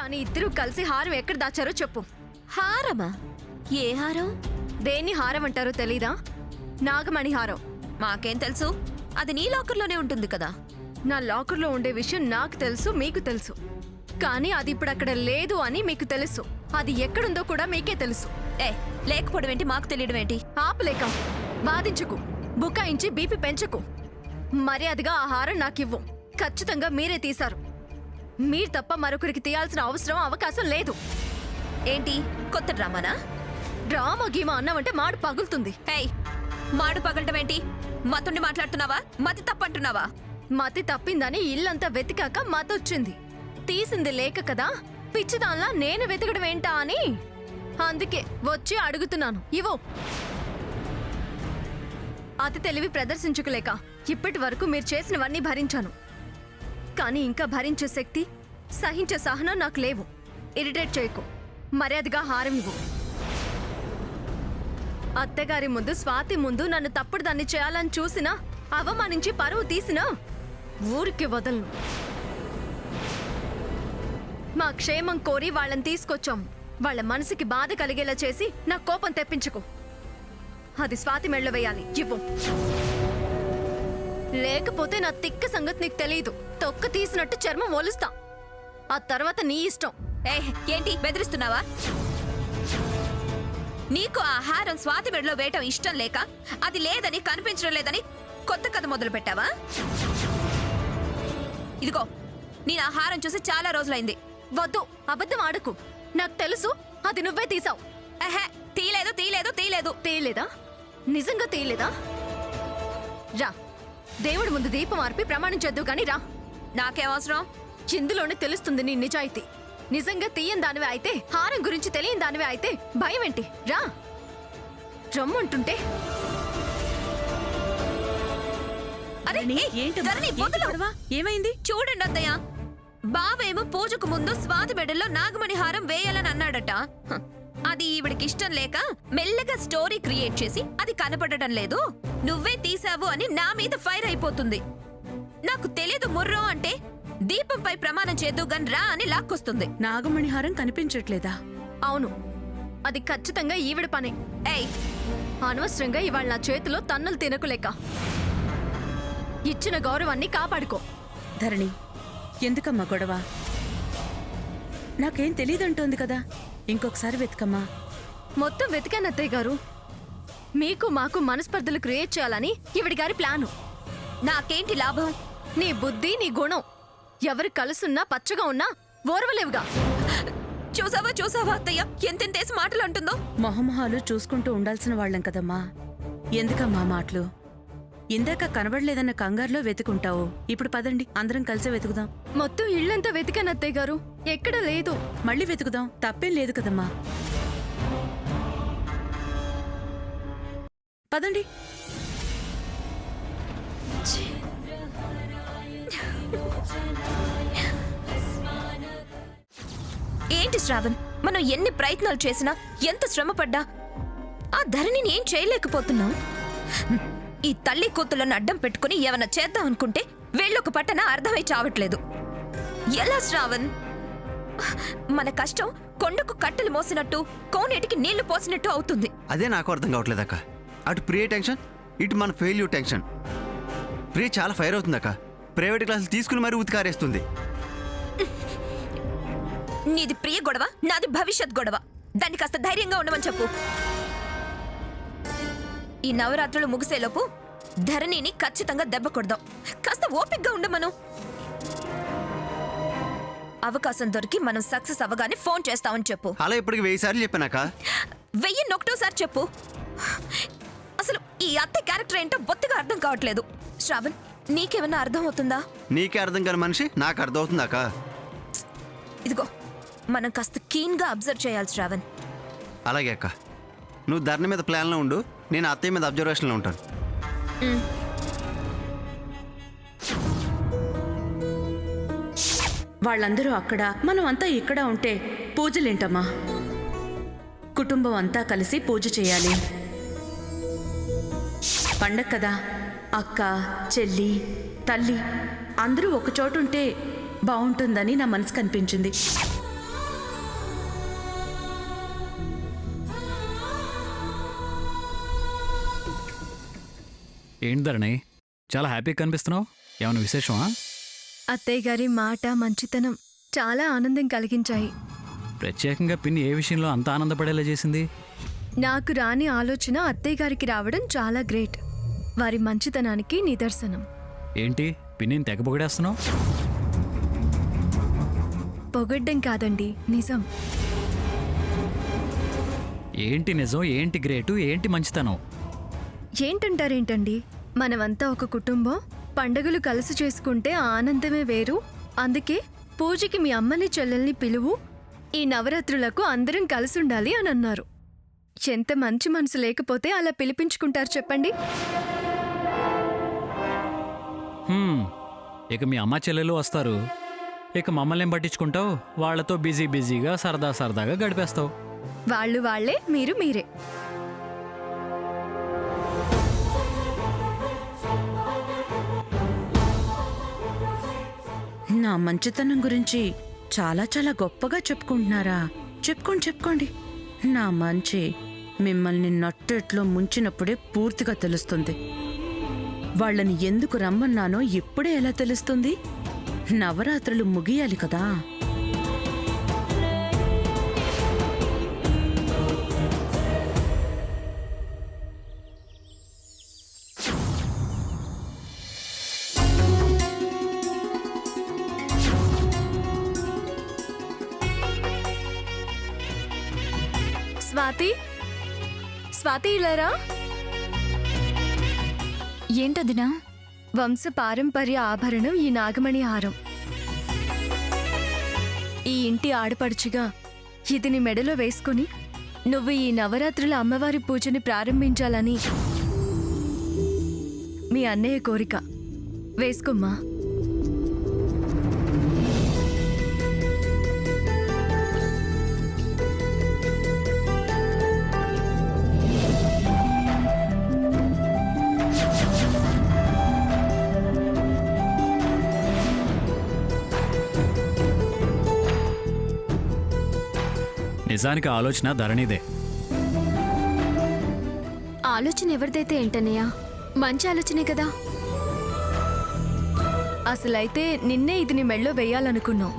కానీ ఇద్దరు కలిసి హారం ఎక్కడ దాచారో చెప్పు. హారమా? ఏ హారం? దేన్ని హారం అంటారో తెలీదా? నాగమణి హారం. మాకేం తెలుసు, అది నీ లాకర్లోనే ఉంటుంది కదా. నా లాకర్లో ఉండే విషయం నాకు తెలుసు, మీకు తెలుసు. కానీ అది ఇప్పుడు అక్కడ లేదు అని మీకు తెలుసు. అది ఎక్కడుందో కూడా మీకే తెలుసు. లేకపోవడం ఏంటి, మాకు తెలియడం ఏంటి? ఆపలేక వాదించుకు, బుకాయించి బీపీ పెంచుకు. మర్యాదగా ఆ హారం నాకివ్వు. ఖచ్చితంగా మీరే తీశారు. మీరు తప్ప మరొకరికి తీయాల్సిన అవసరం, అవకాశం లేదు. ఏంటి కొత్త డ్రామానా? డ్రామా గీమా అన్నావంటే మాడు పగులుతుంది. మాడు పగలటం ఏంటి? మతుండి మాట్లాడుతున్నావా? మతి తప్పంటున్నావా? మతి తప్పిందని ఇల్లంతా వెతికాక మతొచ్చింది. తీసింది లేక కదా, పిచ్చిదాన్లా నేను వెతకడం ఏంటా అని. అందుకే వచ్చి అడుగుతున్నాను, ఇవ్వు. అతి తెలివి ప్రదర్శించుకోలేక ఇప్పటి వరకు మీరు చేసినవన్నీ భరించాను. కానీ ఇంకా భరించే శక్తి, సహించే సహనం నాకు లేవు. ఇరిటేట్ చేయకు. మర్యాదగా హారం ఇవ్వు. అత్తగారి ముందు, స్వాతి ముందు నన్ను తప్పుడు దాన్ని చేయాలని చూసినా, అవమానించి పరువు తీసినా ఊరికి వదలను. మా క్షేమం కోరి వాళ్ళని తీసుకొచ్చాం. వాళ్ళ మనసుకి బాధ కలిగేలా చేసి నా కోపం తెప్పించుకో. అది స్వాతి మెళ్ళ వేయాలి, ఇవ్వు. లేకపోతే నా తిక్క సంగతి నీకు తెలియదు. తొక్క తీసినట్టు చర్మం ఒలుస్తా. ఆ తర్వాత నీ ఇష్టం. ఏంటి బెదిరిస్తున్నావా? నీకు ఆ హారం స్వాతి మెడలో వేయటం ఇష్టం లేక, అది లేదని, కనిపించడం లేదని కొత్త కథ మొదలు పెట్టావా? ఇదిగో, నేను ఆ హారం చూసి చాలా రోజులైంది. వద్దు, అబద్ధం ఆడకు. నాకు తెలుసు అది నువ్వే తీసావు. తీయలేదు తీయలేదు తీయలేదు. తీయలేదా? నిజంగా తీయలేదా? రా, దేవుడి ముందు దీపం ఆర్పి ప్రమాణం చేద్దు గాని రా. నాకేం అవసరం? ఇందులోనే తెలుస్తుంది నీ నిజాయితీ. నిజంగా తీయని దానివే అయితే, హారం గురించి తెలియని దానివే అయితే భయం ఏంటి? రా. రమ్మంటుంటే ఏమైంది? చూడండి అత్తయ్య, బావేమో పూజకు ముందు స్వాతి మెడల్లో నాగమణి హారం వేయాలని అన్నాడట. అది ఈవిడికి ఇష్టం లేక మెల్లగా స్టోరీ క్రియేట్ చేసి అది కనపడటం లేదు, నువ్వే తీసావు అని నా మీద ఫైర్ అయిపోతుంది. నాకు తెలీదు ముర్రో అంటే దీపంపై ప్రమాణం చేద్దు గన్ రా అని లాక్కొస్తుంది. నాగమణి హారం కనిపించట్లేదా? అవును, అది ఖచ్చితంగా ఈవిడ పనే. అనవసరంగా ఇవాళ నా చేతిలో తన్నులు తినకులేక. ఇచ్చిన గౌరవాన్ని కాపాడుకో. ధరణి, ఎందుకమ్మా గొడవ? నాకేం తెలీదంటోంది కదా, ఇంకొకసారి వెతకమ్మా. మొత్తం వెతికానత్తయ్య గారు. మీకు మాకు మనస్పర్ధలు క్రియేట్ చేయాలని ఈవిడి గారి ప్లాను. నాకేంటి లాభం? నీ బుద్ధి, నీ గుణం ఎవరు కలుసున్నా పచ్చగా ఉన్నా ఓర్వలేవుగా. చూసావా చూసావా అత్తయ్య ఎంతెంతేసి మాటలు అంటుందో. మొహమొహాలు చూసుకుంటూ ఉండాల్సిన వాళ్ళం కదమ్మా. ఎందుకమ్మా మాటలు? ఇందాక కనబడలేదన్న కంగారులో వెతుకుంటావు. ఇప్పుడు పదండి, అందరం కలిసే వెతుకుదాం. మొత్తం ఇళ్ళంతా వెతికానత్తయ్య గారు, ఎక్కడ లేదు. మళ్ళీ వెతుకుదాం, తప్పేం లేదు కదమ్మా. పదండి. ఏంటి శ్రావణ్, మనం ఎన్ని ప్రయత్నాలు చేసినా, ఎంత శ్రమ పడ్డా ఆ ధరణిని ఏం చేయలేకపోతున్నాం. ఈ తల్లి కూతుళ్ళను అడ్డం పెట్టుకుని ఏమన్నా చేద్దాం అనుకుంటే వీళ్ళొక పట్టన అర్థమై చావట్లేదు. ఎలా శ్రావణ్? మన కష్టం కొండకు కట్టెలు మోసినట్టు, కోనేటికి నీళ్లు పోసినట్టు అవుతుంది. అదే నాకు అర్థం కావట్లేదు అక్క. అటు ప్రియ టెన్షన్, ఇటు మన ఫెయిల్యూర్ టెన్షన్. ప్రియ చాలా ఫైర్ అవుతుంది అక్క. ప్రైవేట్ క్లాసులు తీసుకుని మరీ ఉతికారేస్తుంది. నీది ప్రియ గొడవ, నాది భవిష్యత్ గొడవ. దాన్ని కాస్త ధైర్యంగా ఉండమని చెప్పు. ఈ నవరాత్రులు ముగిసేలోపు ధరణిని ఖచ్చితంగా దెబ్బ కొడదాం. కాస్త ఓపిగ్గా ఉండమను. అవకాశం దొరికి మనం సక్సెస్ అవ్వగానే ఫోన్ చేస్తామని చెప్పు. అలా ఇప్పటికి 1000 సార్లు చెప్పానాక. 1001 చెప్పు. అసలు ఈ అత్త క్యారెక్టర్ ఏంటో బొత్తిగా అర్థం కావట్లేదు. శ్రావణ్, నీకేమన్నా అర్థం అవుతుందా? నీకే అర్థం కాని మనిషి నాకు అర్థం అవుతుందాక. ఇదిగో, మనం కాస్త కీన్ గా అబ్జర్వ్ చేయాలి శ్రావణ్. అలాగే అక్క, నువ్వు ధరణి మీద ప్లాన్లో ఉండు, నేను అత్తయ్య మీద అబ్జర్వేషన్లో ఉంటాను. వాళ్ళందరూ అక్కడ, మనం అంతా ఇక్కడ ఉంటే పూజలేంటమ్మా? కుటుంబం అంతా కలిసి పూజ చేయాలి. పండగ కదా, అక్క, చెల్లి, తల్లి అందరూ ఒకచోటుంటే బాగుంటుందని నా మనసు కనిపించింది. ఏంటి ధరణి చాలా హ్యాపీగా కనిపిస్తున్నావు? ఏమైనా విశేషమా? అత్తయ్య గారి మాట మంచితనం చాలా ఆనందం కలిగించాయి. ప్రత్యేకంగా పిన్ని ఏ విషయంలో అంత ఆనందపడేలా చేసింది? నాకు రాని ఆలోచన అత్తయ్య గారికి రావడం చాలా గ్రేట్. వారి మంచితనానికి నిదర్శనం. ఏంటి పిన్నిని తెగ పొగిడేస్తున్నావు? పొగడ్డం కాదండి, నిజం. ఏంటి నిజం, ఏంటి గ్రేటు, ఏంటి మంచితనం? ఏంటంటారేంటండి, మనమంతా ఒక కుటుంబం. పండగలు కలిసి చేసుకుంటే ఆ ఆనందమే వేరు. అందుకే పూజకి మీ అమ్మని చెల్లెల్ని పిలువు, ఈ నవరాత్రులకు అందరం కలిసి ఉండాలి అని అన్నారు. ఎంత మంచి మనసు లేకపోతే అలా పిలిపించుకుంటారు చెప్పండి? ఇక మీ అమ్మ చెల్లెలు వస్తారు, ఇక మమ్మల్ని ఏం పట్టించుకుంటావు? వాళ్లతో బిజీగా సరదాగా గడిపేస్తావు. వాళ్ళు వాళ్ళే, మీరు మీరే. నా మంచితనం గురించి చాలా చాలా గొప్పగా చెప్పుకుంటున్నారా? చెప్పుకోండి. నా మంచి మిమ్మల్ని నట్టెట్లో ముంచినప్పుడే పూర్తిగా తెలుస్తుంది. వాళ్ళని ఎందుకు రమ్మన్నానో ఇప్పుడే ఎలా తెలుస్తుంది? నవరాత్రులు ముగియాలి కదా. స్వాతి ఇలారా. ఏంటదినా? వంశ పారంపర్య ఆభరణం ఈ నాగమణి హారం. ఈ ఇంటి ఆడపడుచుగా ఇది నీ మెడలో వేసుకుని నువ్వు ఈ నవరాత్రుల అమ్మవారి పూజని ప్రారంభించాలని మీ అన్నయ్య కోరిక. వేసుకోమ్మా. నిజానికి ఆలోచన ధరణిదే. ఆలోచన ఎవరిదైతే ఏంటన్నయ్యా, మంచి ఆలోచనే కదా. అసలైతే నిన్నే ఇది నీ మెళ్ళో వేయాలనుకున్నాం,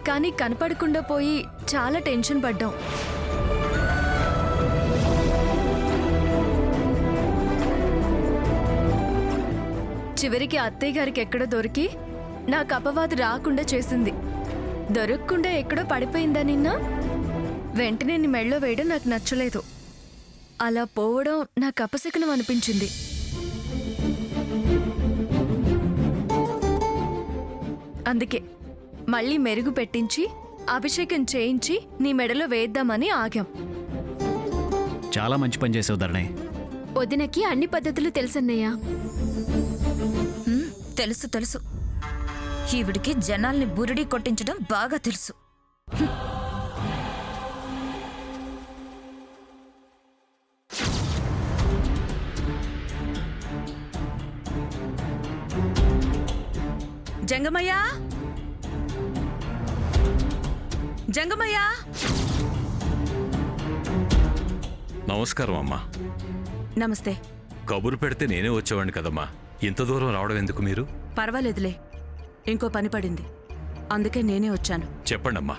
కానీ కనపడకుండా పోయి చాలా టెన్షన్ పడ్డాం. చివరికి అత్తయ్య గారికి ఎక్కడో దొరికి నాకు అపవాదు రాకుండా చేసింది. దొరకకుండా ఎక్కడో పడిపోయిందా నిన్న? వెంటనే నీ మెళ్ళో వేయడం నాకు నచ్చలేదు. అలా పోవడం నాకు అపశకునం అనిపించింది. అందుకే మళ్ళీ మెరుగు పెట్టించి అభిషేకం చేయించి నీ మెడలో వేద్దామని ఆగాం. చాలా మంచి పని చేసావు ధరణి. వదినకి అన్ని పద్ధతులు తెలుసన్నయ్యా. తెలుసు. ఈవిడికి జనాల్ని బురిడి కొట్టించడం బాగా తెలుసు. జంగమయ్యా, నమస్కారం అమ్మా. నమస్తే. కబురు పెడితే నేనే వచ్చేవాడిని కదమ్మా. ఇంత దూరం రావడం ఎందుకు మీరు? పర్వాలేదులే, ఇంకో పని పడింది, అందుకే నేనే వచ్చాను. చెప్పండమ్మా.